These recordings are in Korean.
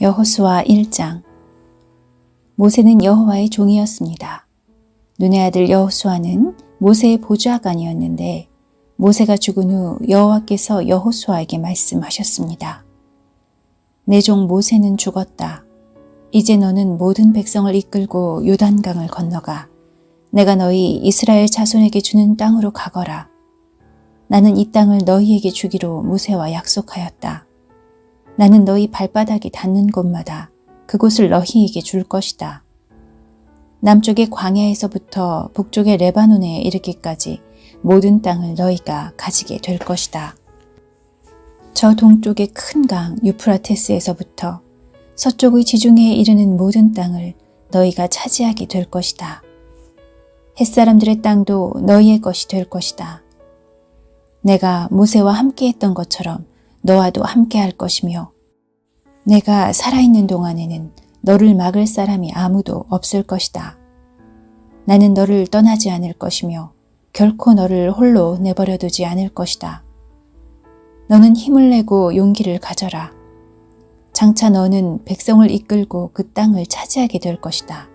여호수아 1장. 모세는 여호와의 종이었습니다. 눈의 아들 여호수아는 모세의 보좌관이었는데 모세가 죽은 후 여호와께서 여호수아에게 말씀하셨습니다. 내 종 모세는 죽었다. 이제 너는 모든 백성을 이끌고 요단강을 건너가 내가 너희 이스라엘 자손에게 주는 땅으로 가거라. 나는 이 땅을 너희에게 주기로 모세와 약속하였다. 나는 너희 발바닥이 닿는 곳마다 그곳을 너희에게 줄 것이다. 남쪽의 광야에서부터 북쪽의 레바논에 이르기까지 모든 땅을 너희가 가지게 될 것이다. 저 동쪽의 큰 강 유프라테스에서부터 서쪽의 지중해에 이르는 모든 땅을 너희가 차지하게 될 것이다. 햇사람들의 땅도 너희의 것이 될 것이다. 내가 모세와 함께 했던 것처럼 너와도 함께 할 것이며 내가 살아있는 동안에는 너를 막을 사람이 아무도 없을 것이다. 나는 너를 떠나지 않을 것이며 결코 너를 홀로 내버려 두지 않을 것이다. 너는 힘을 내고 용기를 가져라. 장차 너는 백성을 이끌고 그 땅을 차지하게 될 것이다.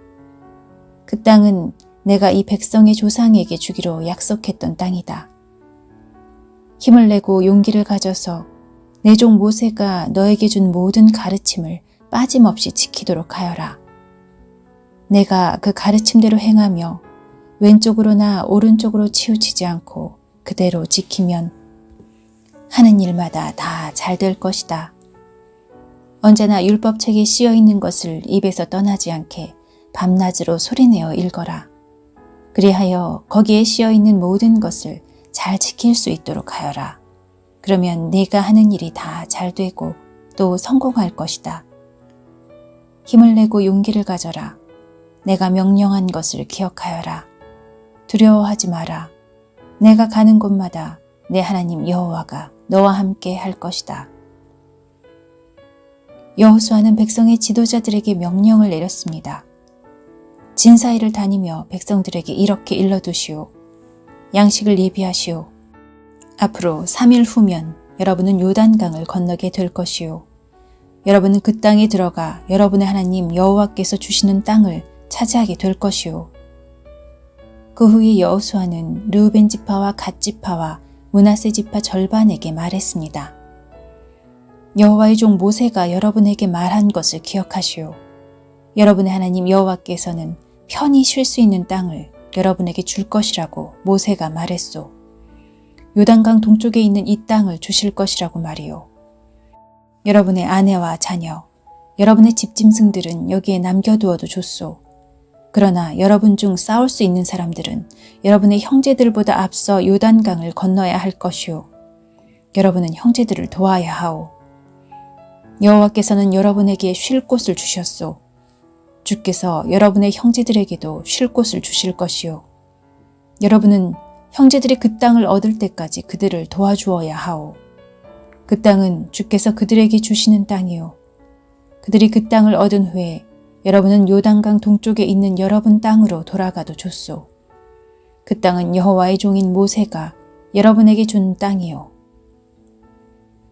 그 땅은 내가 이 백성의 조상에게 주기로 약속했던 땅이다. 힘을 내고 용기를 가져서 내 종 모세가 너에게 준 모든 가르침을 빠짐없이 지키도록 하여라. 내가 그 가르침대로 행하며 왼쪽으로나 오른쪽으로 치우치지 않고 그대로 지키면 하는 일마다 다 잘 될 것이다. 언제나 율법책에 씌어 있는 것을 입에서 떠나지 않게 밤낮으로 소리내어 읽어라. 그리하여 거기에 씌어 있는 모든 것을 잘 지킬 수 있도록 하여라. 그러면 네가 하는 일이 다 잘 되고 또 성공할 것이다. 힘을 내고 용기를 가져라. 내가 명령한 것을 기억하여라. 두려워하지 마라. 내가 가는 곳마다 내 하나님 여호와가 너와 함께 할 것이다. 여호수아는 백성의 지도자들에게 명령을 내렸습니다. 진사이를 다니며 백성들에게 이렇게 일러두시오. 양식을 예비하시오. 앞으로 3일 후면 여러분은 요단강을 건너게 될 것이요. 여러분은 그 땅에 들어가 여러분의 하나님 여호와께서 주시는 땅을 차지하게 될 것이요. 그 후에 여호수아는 르우벤 지파와 갓 지파와 므낫세 지파 절반에게 말했습니다. 여호와의 종 모세가 여러분에게 말한 것을 기억하시오. 여러분의 하나님 여호와께서는 편히 쉴 수 있는 땅을 여러분에게 줄 것이라고 모세가 말했소. 요단강 동쪽에 있는 이 땅을 주실 것이라고 말이요. 여러분의 아내와 자녀, 여러분의 집짐승들은 여기에 남겨두어도 좋소. 그러나 여러분 중 싸울 수 있는 사람들은 여러분의 형제들보다 앞서 요단강을 건너야 할 것이요. 여러분은 형제들을 도와야 하오. 여호와께서는 여러분에게 쉴 곳을 주셨소. 주께서 여러분의 형제들에게도 쉴 곳을 주실 것이요. 여러분은 형제들이 그 땅을 얻을 때까지 그들을 도와주어야 하오. 그 땅은 주께서 그들에게 주시는 땅이요. 그들이 그 땅을 얻은 후에 여러분은 요단강 동쪽에 있는 여러분 땅으로 돌아가도 좋소. 그 땅은 여호와의 종인 모세가 여러분에게 준 땅이요.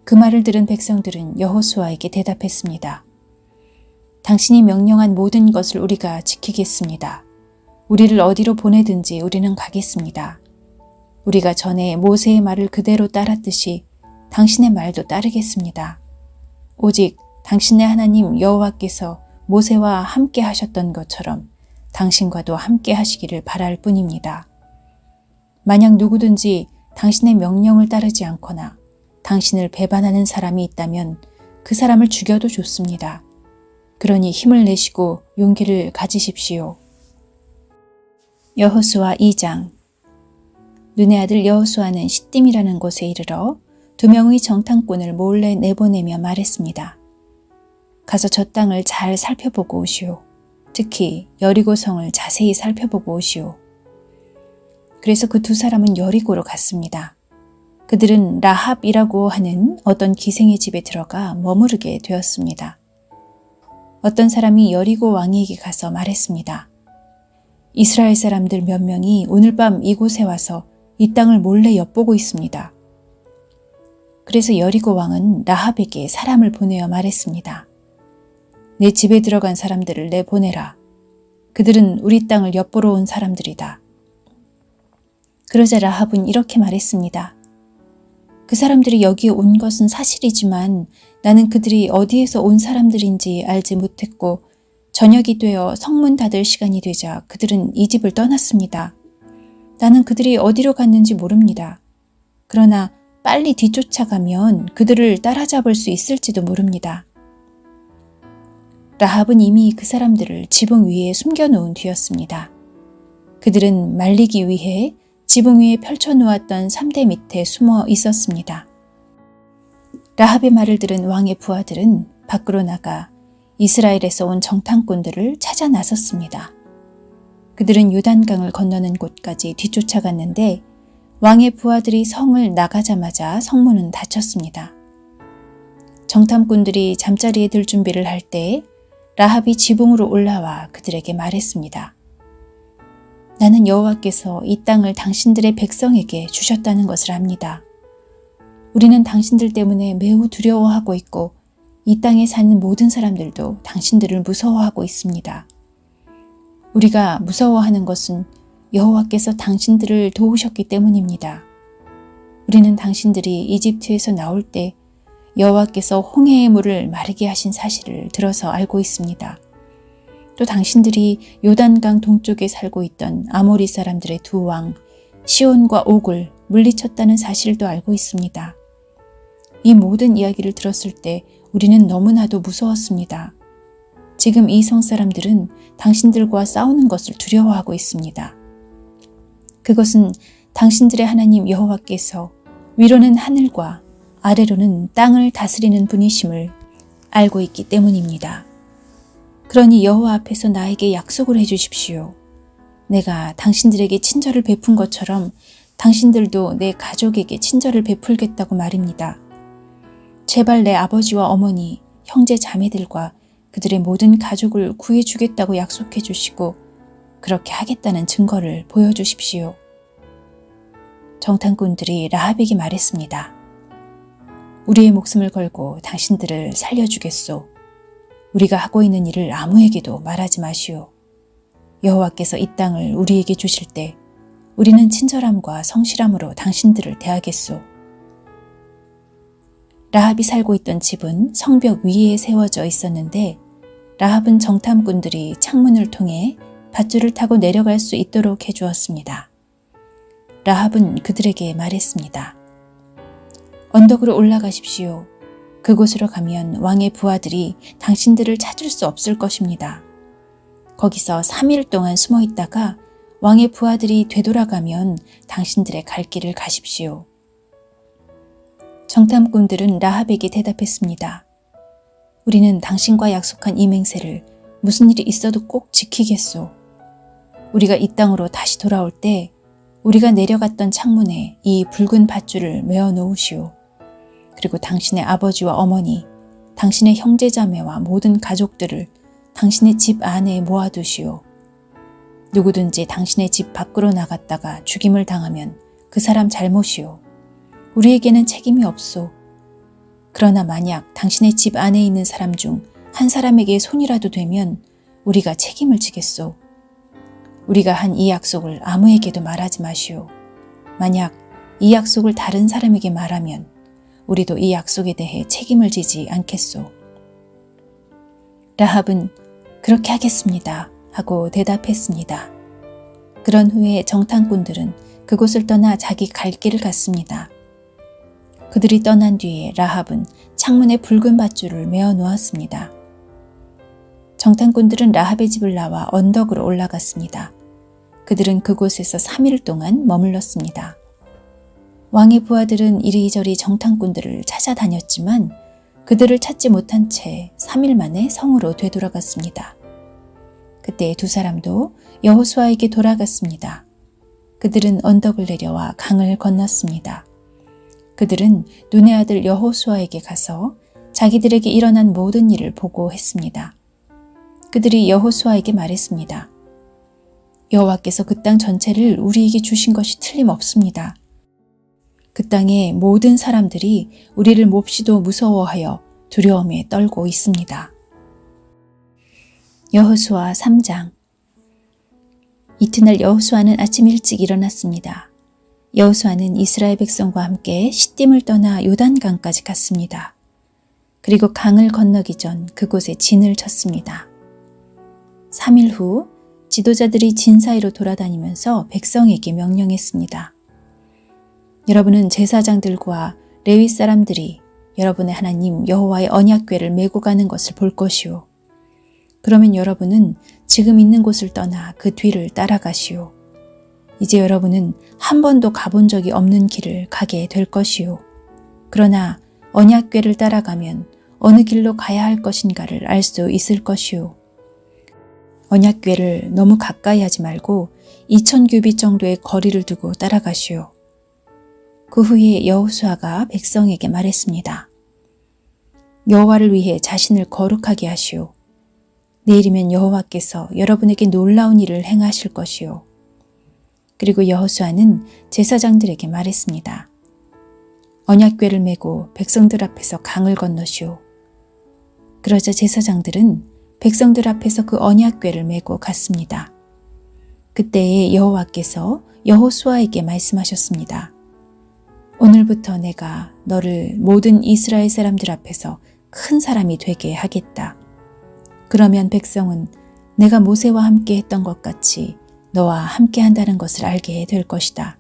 그 말을 들은 백성들은 여호수아에게 대답했습니다. 당신이 명령한 모든 것을 우리가 지키겠습니다. 우리를 어디로 보내든지 우리는 가겠습니다. 우리가 전에 모세의 말을 그대로 따랐듯이 당신의 말도 따르겠습니다. 오직 당신의 하나님 여호와께서 모세와 함께 하셨던 것처럼 당신과도 함께 하시기를 바랄 뿐입니다. 만약 누구든지 당신의 명령을 따르지 않거나 당신을 배반하는 사람이 있다면 그 사람을 죽여도 좋습니다. 그러니 힘을 내시고 용기를 가지십시오. 여호수아 2장. 눈의 아들 여호수아는 시딤이라는 곳에 이르러 2명의 정탐꾼을 몰래 내보내며 말했습니다. 가서 저 땅을 잘 살펴보고 오시오. 특히 여리고성을 자세히 살펴보고 오시오. 그래서 그 2사람은 여리고로 갔습니다. 그들은 라합이라고 하는 어떤 기생의 집에 들어가 머무르게 되었습니다. 어떤 사람이 여리고 왕에게 가서 말했습니다. 이스라엘 사람들 몇 명이 오늘 밤 이곳에 와서 이 땅을 몰래 엿보고 있습니다. 그래서 여리고 왕은 라합에게 사람을 보내어 말했습니다. 내 집에 들어간 사람들을 내보내라. 그들은 우리 땅을 엿보러 온 사람들이다. 그러자 라합은 이렇게 말했습니다. 그 사람들이 여기에 온 것은 사실이지만 나는 그들이 어디에서 온 사람들인지 알지 못했고 저녁이 되어 성문 닫을 시간이 되자 그들은 이 집을 떠났습니다. 나는 그들이 어디로 갔는지 모릅니다. 그러나 빨리 뒤쫓아가면 그들을 따라잡을 수 있을지도 모릅니다. 라합은 이미 그 사람들을 지붕 위에 숨겨놓은 뒤였습니다. 그들은 말리기 위해 지붕 위에 펼쳐놓았던 삼대 밑에 숨어 있었습니다. 라합의 말을 들은 왕의 부하들은 밖으로 나가 이스라엘에서 온 정탐꾼들을 찾아 나섰습니다. 그들은 요단강을 건너는 곳까지 뒤쫓아갔는데 왕의 부하들이 성을 나가자마자 성문은 닫혔습니다. 정탐꾼들이 잠자리에 들 준비를 할 때 라합이 지붕으로 올라와 그들에게 말했습니다. 나는 여호와께서 이 땅을 당신들의 백성에게 주셨다는 것을 압니다. 우리는 당신들 때문에 매우 두려워하고 있고 이 땅에 사는 모든 사람들도 당신들을 무서워하고 있습니다. 우리가 무서워하는 것은 여호와께서 당신들을 도우셨기 때문입니다. 우리는 당신들이 이집트에서 나올 때 여호와께서 홍해의 물을 마르게 하신 사실을 들어서 알고 있습니다. 또 당신들이 요단강 동쪽에 살고 있던 아모리 사람들의 두 왕 시온과 옥을 물리쳤다는 사실도 알고 있습니다. 이 모든 이야기를 들었을 때 우리는 너무나도 무서웠습니다. 지금 이 성 사람들은 당신들과 싸우는 것을 두려워하고 있습니다. 그것은 당신들의 하나님 여호와께서 위로는 하늘과 아래로는 땅을 다스리는 분이심을 알고 있기 때문입니다. 그러니 여호와 앞에서 나에게 약속을 해주십시오. 내가 당신들에게 친절을 베푼 것처럼 당신들도 내 가족에게 친절을 베풀겠다고 말입니다. 제발 내 아버지와 어머니, 형제 자매들과 그들의 모든 가족을 구해주겠다고 약속해 주시고 그렇게 하겠다는 증거를 보여주십시오. 정탐꾼들이 라합에게 말했습니다. 우리의 목숨을 걸고 당신들을 살려주겠소. 우리가 하고 있는 일을 아무에게도 말하지 마시오. 여호와께서 이 땅을 우리에게 주실 때 우리는 친절함과 성실함으로 당신들을 대하겠소. 라합이 살고 있던 집은 성벽 위에 세워져 있었는데 라합은 정탐꾼들이 창문을 통해 밧줄을 타고 내려갈 수 있도록 해주었습니다. 라합은 그들에게 말했습니다. 언덕으로 올라가십시오. 그곳으로 가면 왕의 부하들이 당신들을 찾을 수 없을 것입니다. 거기서 3일 동안 숨어 있다가 왕의 부하들이 되돌아가면 당신들의 갈 길을 가십시오. 정탐꾼들은 라합에게 대답했습니다. 우리는 당신과 약속한 이 맹세를 무슨 일이 있어도 꼭 지키겠소. 우리가 이 땅으로 다시 돌아올 때 우리가 내려갔던 창문에 이 붉은 밧줄을 메어 놓으시오. 그리고 당신의 아버지와 어머니, 당신의 형제자매와 모든 가족들을 당신의 집 안에 모아두시오. 누구든지 당신의 집 밖으로 나갔다가 죽임을 당하면 그 사람 잘못이오. 우리에게는 책임이 없소. 그러나 만약 당신의 집 안에 있는 사람 중 한 사람에게 손이라도 되면 우리가 책임을 지겠소. 우리가 한 이 약속을 아무에게도 말하지 마시오. 만약 이 약속을 다른 사람에게 말하면 우리도 이 약속에 대해 책임을 지지 않겠소. 라합은 그렇게 하겠습니다 하고 대답했습니다. 그런 후에 정탐꾼들은 그곳을 떠나 자기 갈 길을 갔습니다. 그들이 떠난 뒤에 라합은 창문에 붉은 밧줄을 메어 놓았습니다. 정탐꾼들은 라합의 집을 나와 언덕으로 올라갔습니다. 그들은 그곳에서 3일 동안 머물렀습니다. 왕의 부하들은 이리저리 정탐꾼들을 찾아다녔지만 그들을 찾지 못한 채 3일 만에 성으로 되돌아갔습니다. 그때 두 사람도 여호수아에게 돌아갔습니다. 그들은 언덕을 내려와 강을 건넜습니다. 그들은 눈의 아들 여호수아에게 가서 자기들에게 일어난 모든 일을 보고했습니다. 그들이 여호수아에게 말했습니다. 여호와께서 그 땅 전체를 우리에게 주신 것이 틀림없습니다. 그 땅의 모든 사람들이 우리를 몹시도 무서워하여 두려움에 떨고 있습니다. 여호수아 3장. 이튿날 여호수아는 아침 일찍 일어났습니다. 여호수아는 이스라엘 백성과 함께 시딤을 떠나 요단강까지 갔습니다. 그리고 강을 건너기 전 그곳에 진을 쳤습니다. 3일 후 지도자들이 진 사이로 돌아다니면서 백성에게 명령했습니다. 여러분은 제사장들과 레위 사람들이 여러분의 하나님 여호와의 언약궤를 메고 가는 것을 볼 것이요. 그러면 여러분은 지금 있는 곳을 떠나 그 뒤를 따라가시오. 이제 여러분은 한 번도 가본 적이 없는 길을 가게 될 것이요. 그러나 언약궤를 따라가면 어느 길로 가야 할 것인가를 알 수 있을 것이요. 언약궤를 너무 가까이 하지 말고 2000규빗 정도의 거리를 두고 따라가시오. 그 후에 여호수아가 백성에게 말했습니다. 여호와를 위해 자신을 거룩하게 하시오. 내일이면 여호와께서 여러분에게 놀라운 일을 행하실 것이요. 그리고 여호수아는 제사장들에게 말했습니다. 언약궤를 메고 백성들 앞에서 강을 건너시오. 그러자 제사장들은 백성들 앞에서 그 언약궤를 메고 갔습니다. 그때에 여호와께서 여호수아에게 말씀하셨습니다. 오늘부터 내가 너를 모든 이스라엘 사람들 앞에서 큰 사람이 되게 하겠다. 그러면 백성은 내가 모세와 함께 했던 것 같이 너와 함께 한다는 것을 알게 될 것이다.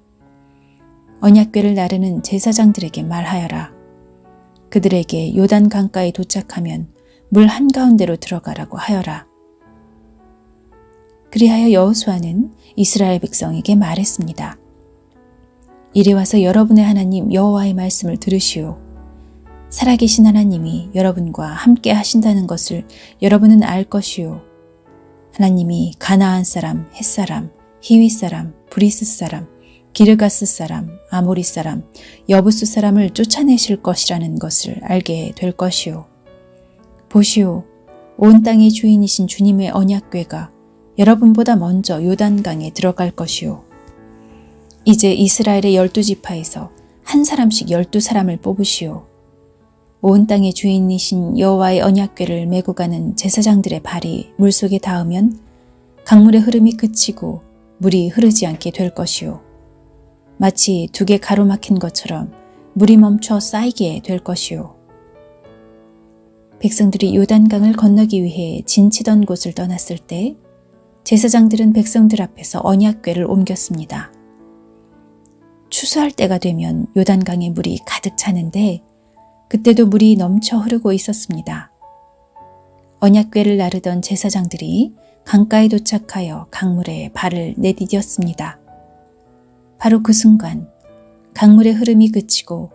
언약궤를 나르는 제사장들에게 말하여라. 그들에게 요단 강가에 도착하면 물 한가운데로 들어가라고 하여라. 그리하여 여호수아는 이스라엘 백성에게 말했습니다. 이리 와서 여러분의 하나님 여호와의 말씀을 들으시오. 살아계신 하나님이 여러분과 함께 하신다는 것을 여러분은 알 것이요. 하나님이 가나안 사람, 헷 사람, 히위 사람, 브리스 사람, 기르가스 사람, 아모리 사람, 여부스 사람을 쫓아내실 것이라는 것을 알게 될 것이요. 보시오, 온 땅의 주인이신 주님의 언약궤가 여러분보다 먼저 요단강에 들어갈 것이요. 이제 이스라엘의 12지파에서 한 사람씩 12사람을 뽑으시오. 온 땅의 주인이신 여호와의 언약궤를 메고 가는 제사장들의 발이 물속에 닿으면 강물의 흐름이 그치고 물이 흐르지 않게 될 것이요. 마치 두개 가로막힌 것처럼 물이 멈춰 쌓이게 될 것이요. 백성들이 요단강을 건너기 위해 진치던 곳을 떠났을 때 제사장들은 백성들 앞에서 언약궤를 옮겼습니다. 추수할 때가 되면 요단강의 물이 가득 차는데 그때도 물이 넘쳐 흐르고 있었습니다. 언약궤를 나르던 제사장들이 강가에 도착하여 강물에 발을 내디뎠습니다. 바로 그 순간 강물의 흐름이 그치고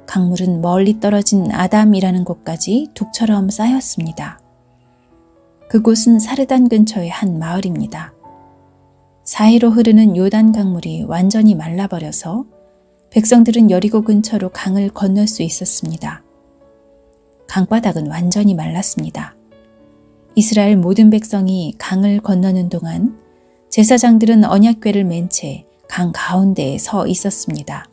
강물은 멀리 떨어진 아담이라는 곳까지 둑처럼 쌓였습니다. 그곳은 사르단 근처의 한 마을입니다. 사해로 흐르는 요단 강물이 완전히 말라버려서 백성들은 여리고 근처로 강을 건널 수 있었습니다. 강바닥은 완전히 말랐습니다. 이스라엘 모든 백성이 강을 건너는 동안 제사장들은 언약궤를 맨 채 강 가운데에 서 있었습니다.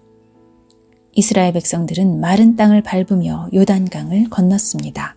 이스라엘 백성들은 마른 땅을 밟으며 요단강을 건넜습니다.